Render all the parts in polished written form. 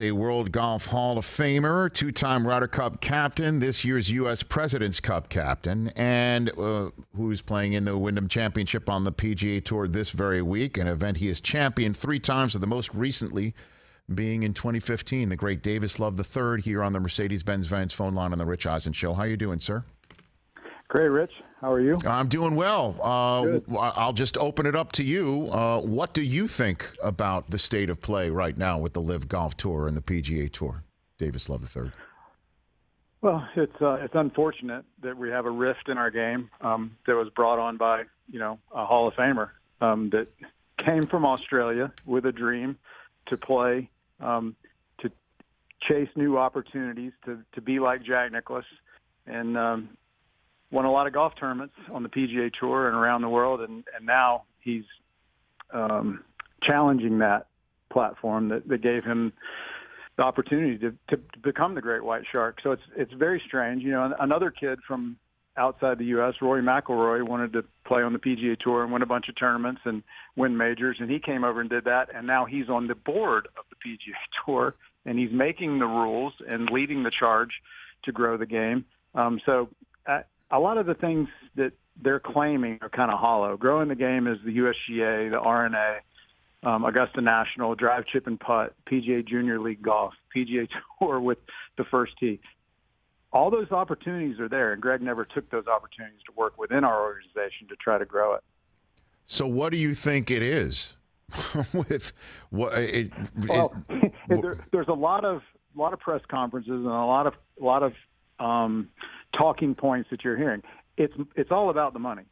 A World Golf Hall of Famer, two-time Ryder Cup captain, this year's U.S. President's Cup captain, and who's playing in the Wyndham Championship on the PGA Tour this very week, an event he has championed 3 times, with the most recently being in 2015. The great Davis Love III here on the Mercedes-Benz Vans phone line on the Rich Eisen Show. How you doing, sir? Great, Rich. How are you? I'm doing well. I'll just open it up to you. What do you think about the state of play right now with the LIV Golf Tour and the PGA Tour? Davis Love III. Well, it's unfortunate that we have a rift in our game that was brought on by a Hall of Famer that came from Australia with a dream to play, to chase new opportunities, to be like Jack Nicklaus, and won a lot of golf tournaments on the PGA Tour and around the world, and now he's challenging that platform that gave him the opportunity to become the great white shark. So it's very strange. Another kid from outside the U.S., Rory McIlroy, wanted to play on the PGA Tour and win a bunch of tournaments and win majors, and he came over and did that, and now he's on the board of the PGA Tour, and he's making the rules and leading the charge to grow the game. A lot of the things that they're claiming are kind of hollow. Growing the game is the USGA, the RNA, Augusta National, Drive, Chip, and Putt, PGA Junior League Golf, PGA Tour with the first tee. All those opportunities are there, and Greg never took those opportunities to work within our organization to try to grow it. So what do you think it is? There's a lot of press conferences and a lot of talking points that you're hearing. It's all about the money.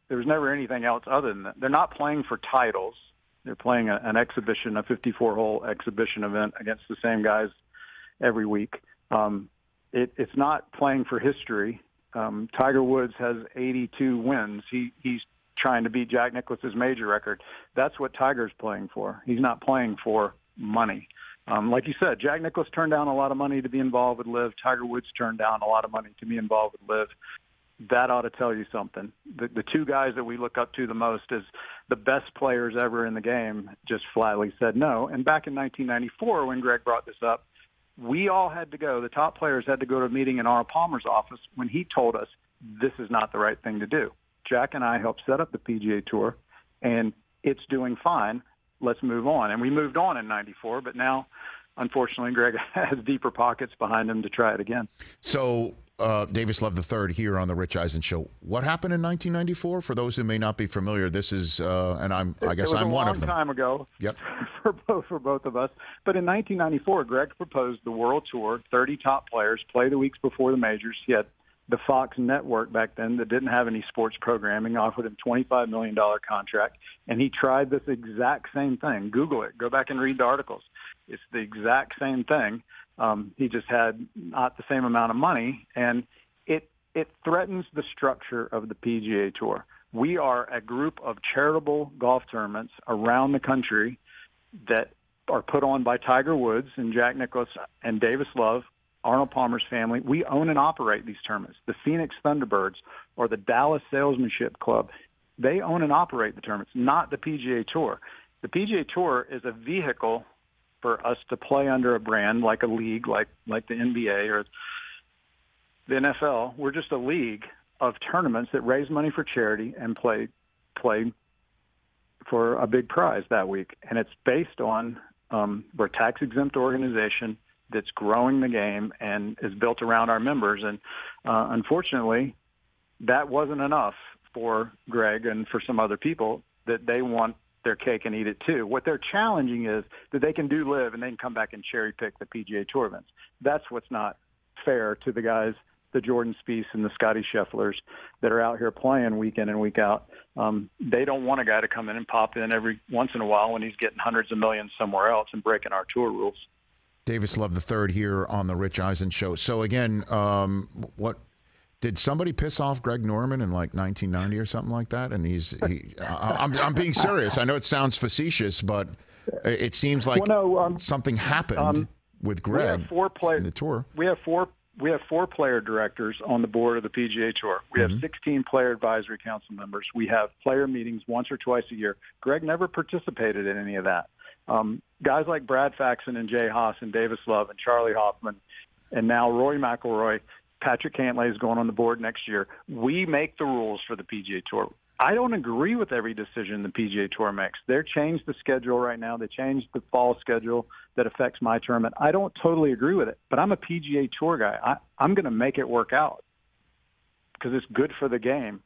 There's never anything else other than that. They're not playing for titles. They're playing an exhibition, a 54-hole exhibition event against the same guys every week. It's not playing for history. Tiger Woods has 82 wins. He's trying to beat Jack Nicklaus's major record. That's what Tiger's playing for. He's not playing for money. Like you said, Jack Nicklaus turned down a lot of money to be involved with LIV. Tiger Woods turned down a lot of money to be involved with LIV. That ought to tell you something. The 2 guys that we look up to the most as the best players ever in the game just flatly said no. And back in 1994, when Greg brought this up, we all had to go. The top players had to go to a meeting in Arnold Palmer's office when he told us this is not the right thing to do. Jack and I helped set up the PGA Tour, and it's doing fine. Let's move on. And we moved on in 94, but now, unfortunately, Greg has deeper pockets behind him to try it again. So, Davis Love III here on the Rich Eisen Show. What happened in 1994? For those who may not be familiar, this is, and I guess I'm one of them. It was a long time ago. Yep. for both of us. But in 1994, Greg proposed the World Tour, 30 top players, play the weeks before the majors. He had the Fox network back then that didn't have any sports programming, offered him $25 million contract, and he tried this exact same thing. Google it. Go back and read the articles. It's the exact same thing. He just had not the same amount of money, and it threatens the structure of the PGA Tour. We are a group of charitable golf tournaments around the country that are put on by Tiger Woods and Jack Nicklaus and Davis Love, Arnold Palmer's family. We own and operate these tournaments. The Phoenix Thunderbirds or the Dallas Salesmanship Club, they own and operate the tournaments, not the PGA Tour. The PGA Tour is a vehicle for us to play under a brand like a league, like the NBA or the NFL. We're just a league of tournaments that raise money for charity and play for a big prize that week. And it's based on we're a tax-exempt organization that's growing the game and is built around our members. And unfortunately, that wasn't enough for Greg and for some other people, that they want their cake and eat it too. What they're challenging is that they can do LIV and they can come back and cherry pick the PGA Tour events. That's what's not fair to the guys, the Jordan Spieth and the Scotty Schefflers that are out here playing week in and week out. They don't want a guy to come in and pop in every once in a while when he's getting hundreds of millions somewhere else and breaking our tour rules. Davis Love III here on the Rich Eisen Show. So again, what did somebody piss off Greg Norman in like 1990 or something like that? And I'm being serious. I know it sounds facetious, but it seems like something happened with Greg in the tour. We have four player directors on the board of the PGA Tour. We have 16 player advisory council members. We have player meetings once or twice a year. Greg never participated in any of that. Guys like Brad Faxon and Jay Haas and Davis Love and Charlie Hoffman, and now Rory McIlroy, Patrick Cantlay is going on the board next year. We make the rules for the PGA Tour. I don't agree with every decision the PGA Tour makes. They've changed the schedule right now. They changed the fall schedule that affects my tournament. I don't totally agree with it, but I'm a PGA Tour guy. I'm going to make it work out because it's good for the game.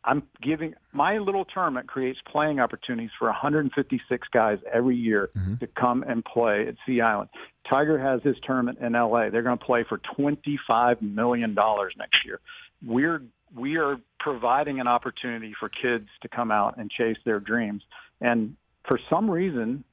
I'm giving my little tournament creates playing opportunities for 156 guys every year to come and play at Sea Island. Tiger has his tournament in LA. They're going to play for $25 million next year. We are providing an opportunity for kids to come out and chase their dreams. And for some reason,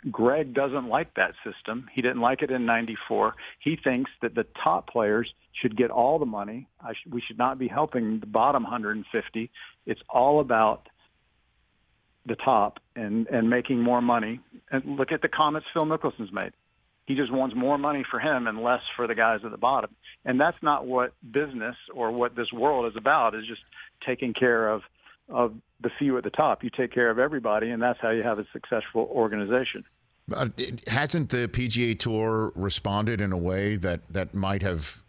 Greg doesn't like that system. He didn't like it in '94. He thinks that the top players should get all the money. We should not be helping the bottom 150. It's all about the top and making more money. And look at the comments Phil Mickelson's made. He just wants more money for him and less for the guys at the bottom. And that's not what business or what this world is about, is just taking care of the few at the top. You take care of everybody, and that's how you have a successful organization. Hasn't the PGA Tour responded in a way that might have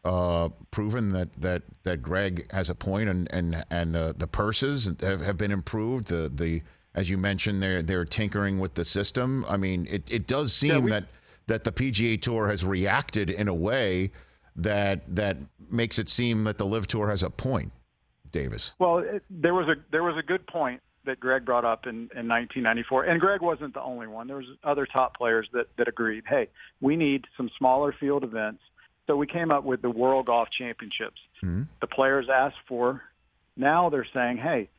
proven that Greg has a point, and the purses have been improved? The as you mentioned, they're tinkering with the system. I mean, it does seem that the PGA Tour has reacted in a way that makes it seem that the LIV Tour has a point. Davis. Well, there was a good point that Greg brought up in 1994, and Greg wasn't the only one. There was other top players that agreed, hey, we need some smaller field events. So we came up with the World Golf Championships. Mm-hmm. The players asked for. Now they're saying, hey,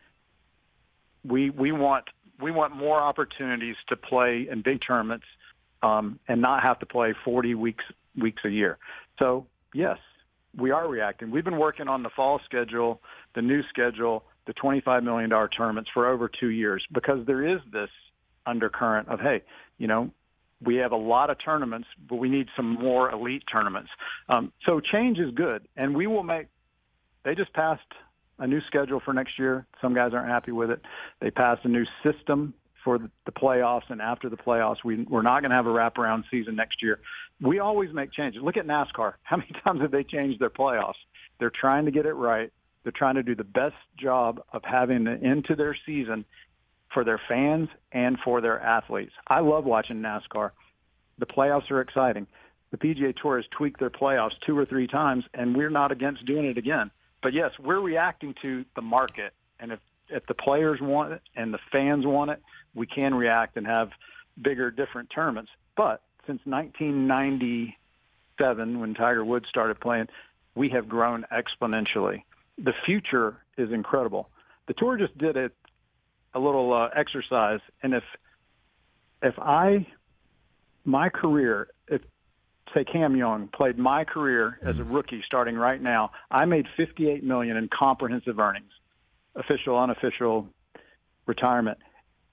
we want more opportunities to play in big tournaments and not have to play 40 weeks a year. So yes, we are reacting. We've been working on the fall schedule, the new schedule, the $25 million tournaments for over 2 years, because there is this undercurrent of, hey, we have a lot of tournaments, but we need some more elite tournaments. So change is good, and we will they just passed a new schedule for next year. Some guys aren't happy with it. They passed a new system for the playoffs, and after the playoffs, we're not going to have a wraparound season next year. We always make changes. Look at NASCAR. How many times have they changed their playoffs? They're trying to get it right. They're trying to do the best job of having an end to their season for their fans and for their athletes. I love watching NASCAR. The playoffs are exciting. The PGA Tour has tweaked their playoffs 2 or 3 times, and we're not against doing it again. But, yes, we're reacting to the market, and if the players want it and the fans want it, we can react and have bigger, different tournaments. But since 1997, when Tiger Woods started playing, we have grown exponentially. The future is incredible. The Tour just did a little exercise, and if my career, say Cam Young played my career as a rookie starting right now, I made $58 million in comprehensive earnings, official, unofficial, retirement.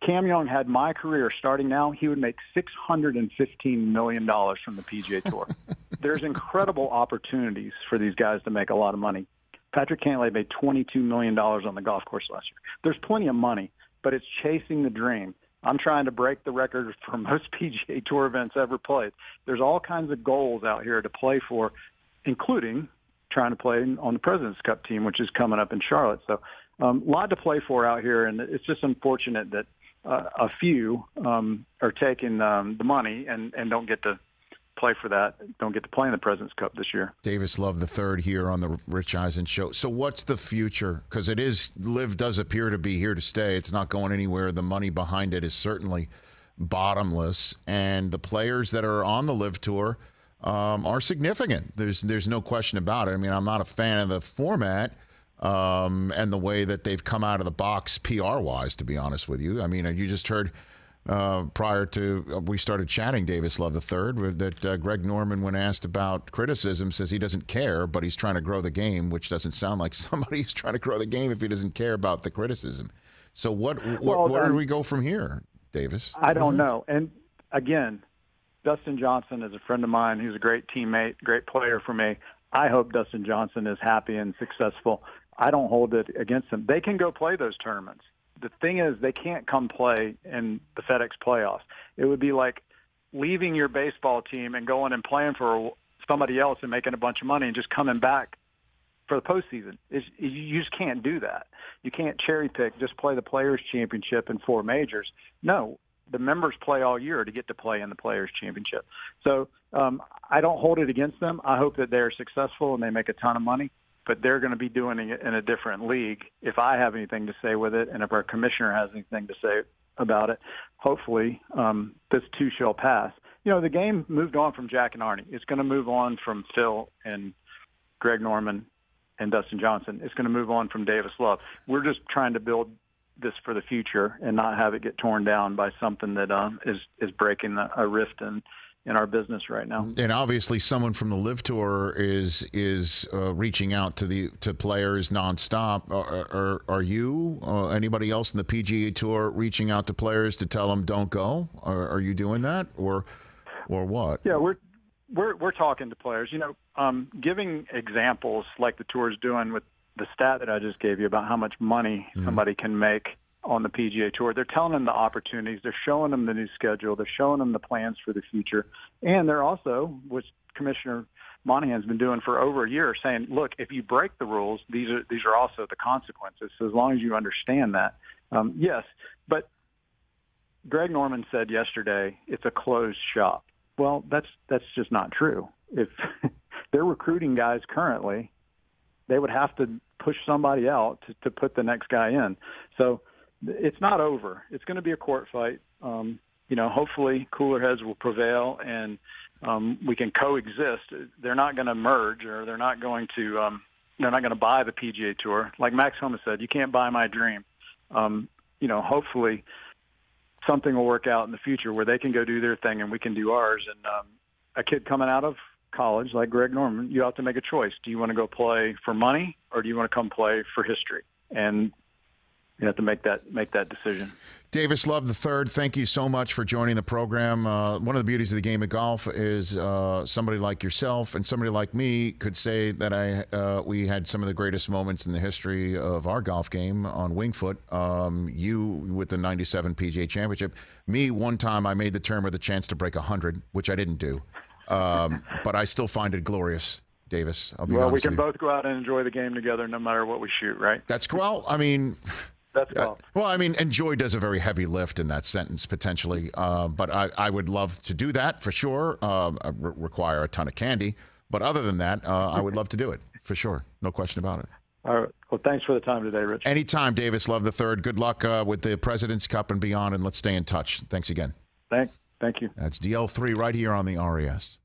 Cam Young had my career starting now, he would make $615 million from the PGA Tour. There's incredible opportunities for these guys to make a lot of money. Patrick Cantlay made $22 million on the golf course last year. There's plenty of money, but it's chasing the dream. I'm trying to break the record for most PGA Tour events ever played. There's all kinds of goals out here to play for, including trying to play on the President's Cup team, which is coming up in Charlotte. So a lot to play for out here, and it's just unfortunate that a few are taking the money and don't get to play for that, don't get to play in the President's Cup this year. Davis Love III here on the Rich Eisen Show. So what's the future? Because LIV does appear to be here to stay. It's not going anywhere. The money behind it is certainly bottomless, and the players that are on the LIV Tour are significant. There's no question about it. I mean, I'm not a fan of the format and the way that they've come out of the box PR-wise, to be honest with you. I mean, you just heard prior to we started chatting, Davis Love III, that Greg Norman, when asked about criticism, says he doesn't care, but he's trying to grow the game, which doesn't sound like somebody who's trying to grow the game if he doesn't care about the criticism. So where do we go from here, Davis? I don't know. And again, Dustin Johnson is a friend of mine. He's a great teammate, great player for me. I hope Dustin Johnson is happy and successful. I don't hold it against them. They can go play those tournaments. the thing is, they can't come play in the FedEx playoffs. It would be like leaving your baseball team and going and playing for somebody else and making a bunch of money and just coming back for the postseason. You just can't do that. You can't cherry pick, just play the Players Championship and 4 majors. No, the members play all year to get to play in the Players Championship. So I don't hold it against them. I hope that they're successful and they make a ton of money, but they're going to be doing it in a different league. If I have anything to say with it, and if our commissioner has anything to say about it, hopefully this too shall pass. You know, the game moved on from Jack and Arnie. It's going to move on from Phil and Greg Norman and Dustin Johnson. It's going to move on from Davis Love. We're just trying to build this for the future and not have it get torn down by something that is breaking a rift in our business right now. And obviously, someone from the LIV Tour is reaching out to players nonstop. Are you anybody else in the PGA Tour reaching out to players to tell them don't go? Are you doing that, or what? Yeah, we're talking to players. You know, giving examples like the tour is doing with the stat that I just gave you about how much money somebody can make on the PGA Tour. They're telling them the opportunities. They're showing them the new schedule. They're showing them the plans for the future. And they're also, which Commissioner Monahan's been doing for over a year, saying, look, if you break the rules, these are also the consequences. So as long as you understand that. Yes, but Greg Norman said yesterday it's a closed shop. Well, that's just not true. If they're recruiting guys currently, they would have to push somebody out to put the next guy in. So it's not over. It's going to be a court fight. You know, hopefully cooler heads will prevail and we can coexist. They're not going to merge, or they're not going to buy the PGA Tour. Like Max Homa said, you can't buy my dream. You know, hopefully something will work out in the future where they can go do their thing and we can do ours. And a kid coming out of college like Greg Norman, you have to make a choice. Do you want to go play for money, or do you want to come play for history? And you have to make that decision. Davis Love III, thank you so much for joining the program. One of the beauties of the game of golf is somebody like yourself and somebody like me could say that we had some of the greatest moments in the history of our golf game on Winged Foot. You with the 97 PGA Championship. Me, one time I made the turn with a chance to break 100, which I didn't do. But I still find it glorious, Davis. I'll be honest we can with you. both go out and enjoy the game together no matter what we shoot, right? That's well, I mean... That's golf. Well, I mean, enjoy does a very heavy lift in that sentence, potentially. But I would love to do that, for sure. Require a ton of candy. But other than that, I would love to do it, for sure. No question about it. All right. Well, thanks for the time today, Rich. Anytime, Davis Love III. Good luck with the President's Cup and beyond, and let's stay in touch. Thanks again. Thank you. That's DL3 right here on the RES.